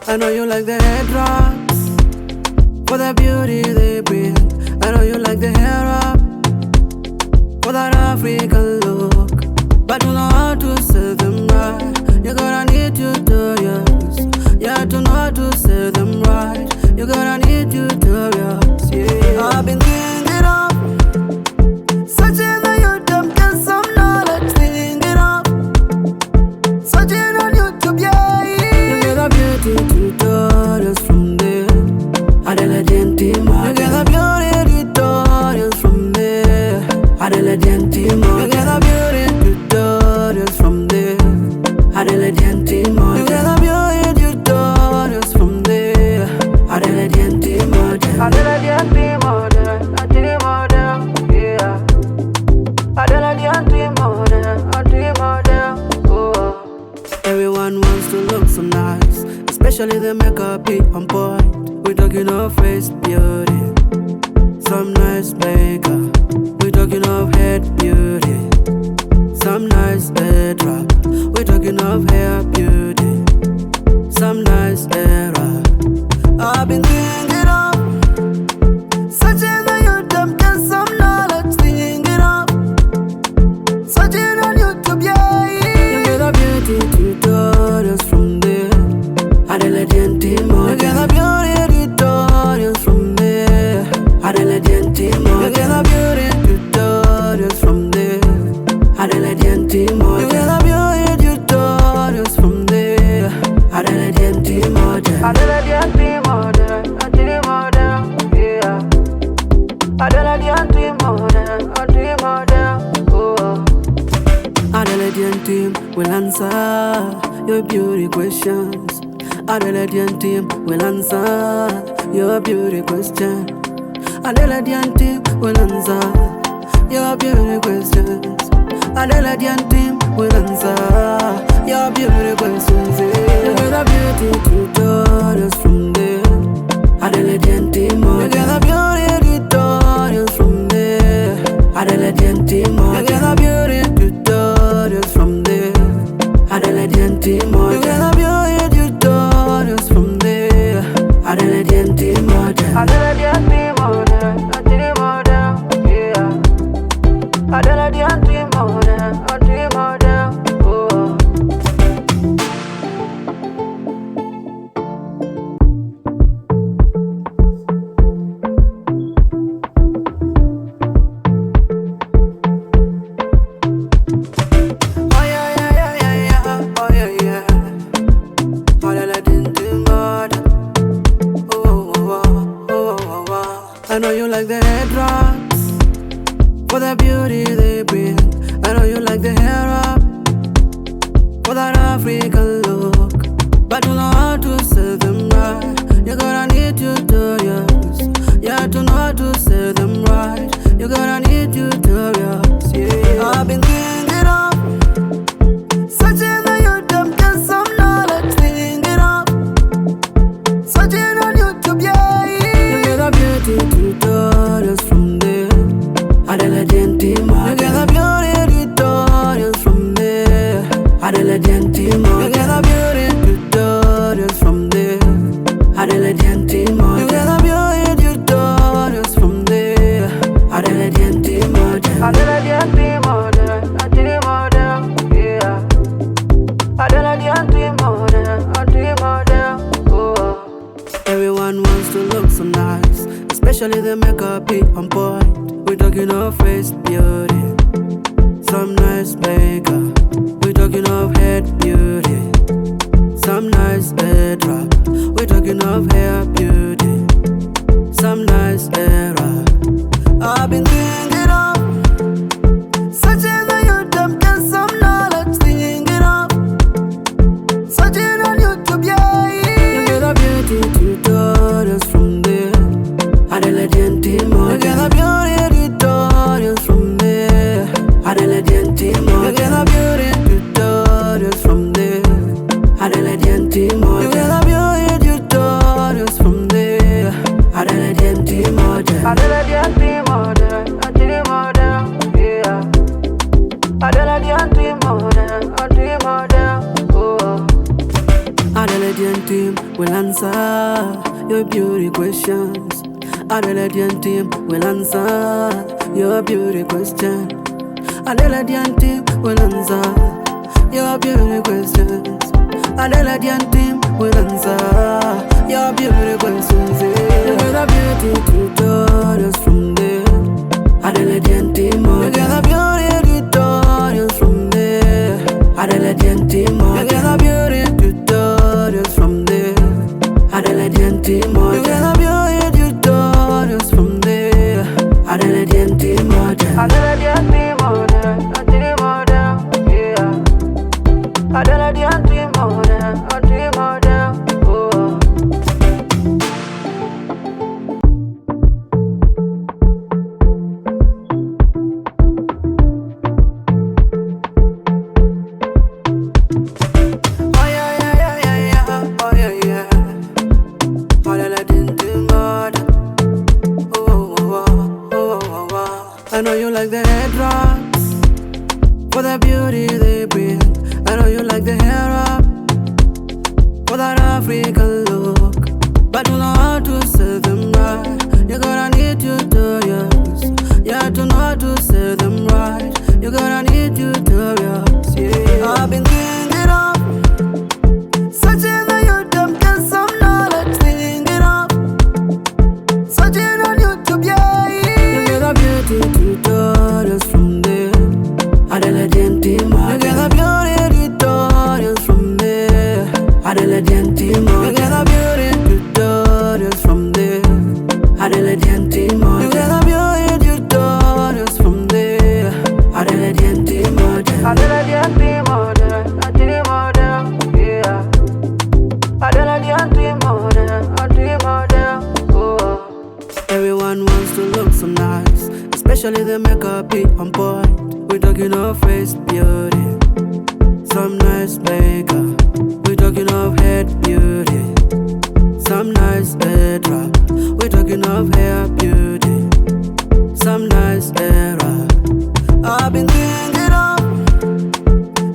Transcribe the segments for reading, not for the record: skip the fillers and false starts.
I know you like the hair drops for the beauty they bring. I know you like the hair up for that African look, but you know how to say them right. You gotta need tutorials, yeah, to know how to say them right. You gotta need tutorials, yeah. I've been thinking of searching on YouTube, get some knowledge, thinking of searching on YouTube, yeah. You get a beauty tutorials from there. Adela Gentima. You get a beauty tutorials from there. Adela Gentima. You get a beauty tutorials from there. Adela Gentima. You get a beauty tutorials from there. Adela Gentima. Adela Gentima. Adela, yeah. Adela Gentima. Oh. Everyone wants to look so nice, especially the makeup be on point. We talking of face beauty, some nice makeup. We talking of head beauty, some nice head wrap. We talking of hair beauty, some nice hair wrap. I've been thinking of searching on YouTube, get some knowledge, thinking of searching on YouTube, yeah. You get a beauty tutorials from there. Adela Gentima. You get a beauty tutorials from there. Adela Gentima. You get a beauty tutorials from there. Adela Gentima. You get a beauty tutorials from there. Adela Gentima. Adela Gentima. Yeah. Adela Gentima. Oh. Adela Gentima will answer your beauty questions. Adela Gentima will answer your beauty question. Adela Gentima will answer your beauty questions. Adela Gentima will answer your beauty questions. You get a beauty tutorials from there. Adela Gentima. You get a beauty tutorials from there. Adela Gentima. You get a beauty tutorials from there. Adela Gentima. You get a beauty tutorials from there. Adela Gentima. Adela Gentima. Yeah. Adela Gentima. Oh. I know you like the hair drops for the beauty they bring. I know you like the hair up for that African look, but you know how to say them right. You gotta need tutorials, yeah, to know how to say them right. You gotta need tutorials, yeah. I've been thinking of searching on YouTube, get some knowledge, thinking of searching on YouTube, yeah. You get a beauty tutorials from there. Adela Gentima. You get a beauty tutorials from there. Adela Gentima. You get a beauty tutorials from there. Adela Gentima. You get a beauty tutorials from there. Adela Gentima. Adela Gentima. Yeah. Adela Gentima. Oh. Everyone wants to look so nice, especially the makeup be on point. We talking of face beauty, some nice makeup. We talking of head beauty, some nice head wrap. We talking of hair beauty, some nice hair wrap. I've been thinking of searching on YouTube, get some knowledge, thinking of searching on YouTube, yeah. You get a beauty tutorials from there. Adela Gentima. You get a beauty tutorials from there. Adela Gentima. You get a beauty tutorials from there. answer your beauty questions. Adelaide team will answer your beauty question. Adelaide team will answer your beauty questions. Adelaide team will answer your beauty questions. You get the beauty tutorials from there. Adelaide team, you get the beauty tutorials from there. Adelaide team, you get the beauty tutorials from there. Adelaide team, you get the beauty tutorials from there. Adelaide team, Adelaide team, yeah. Adelaide team, oh. I know you like the head drops for the beauty they bring. I know you like the hair up for that African look, but you know how to say them right. You gotta need tutorials. You have to know how to say them right. You gotta need tutorials. Yeah, I've been thinking of searching on YouTube, get some knowledge. Thinking of searching on YouTube, yeah. You get the beauty tutorials from there. Adelaide team, you get the beauty tutorials from there. Adelaide team, you get the beauty tutorials from there. Adelaide team, you get the beauty tutorials from there. Adelaide team, Adelaide team, yeah. Adelaide team, oh. Everyone wants to look so nice, especially the makeup be on point. We're talking of face beauty, some nice makeup. We're talking of head beauty, some nice head wrap. We're talking of hair beauty, some nice hair wrap. I've been thinking of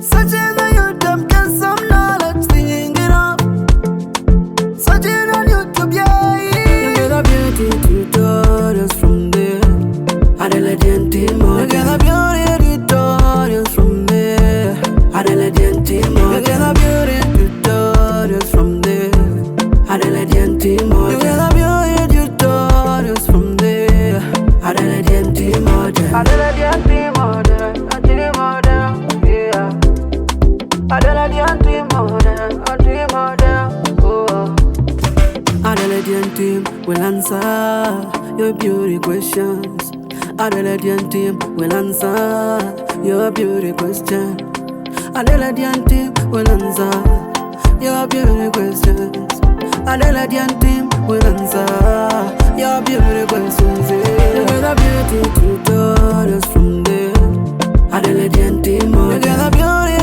searching on YouTube, get some knowledge. Thinking of searching on YouTube, yeah. You get the beauty tutorials from there. Adelaide team, you get the beauty tutorials from there. Adelaide team, you get the beauty tutorials from there. Adelaide team, you get the beauty tutorials from there. Adelaide team, Adelaide team, yeah. Adelaide team, oh. Adelaide team will answer your beauty questions. Adelaide team will answer your beauty question. Adelaide team will answer your beauty questions. Adelaide team will answer your beauty questions. You get the beauty tutorials from there. Adelaide team, you get the beauty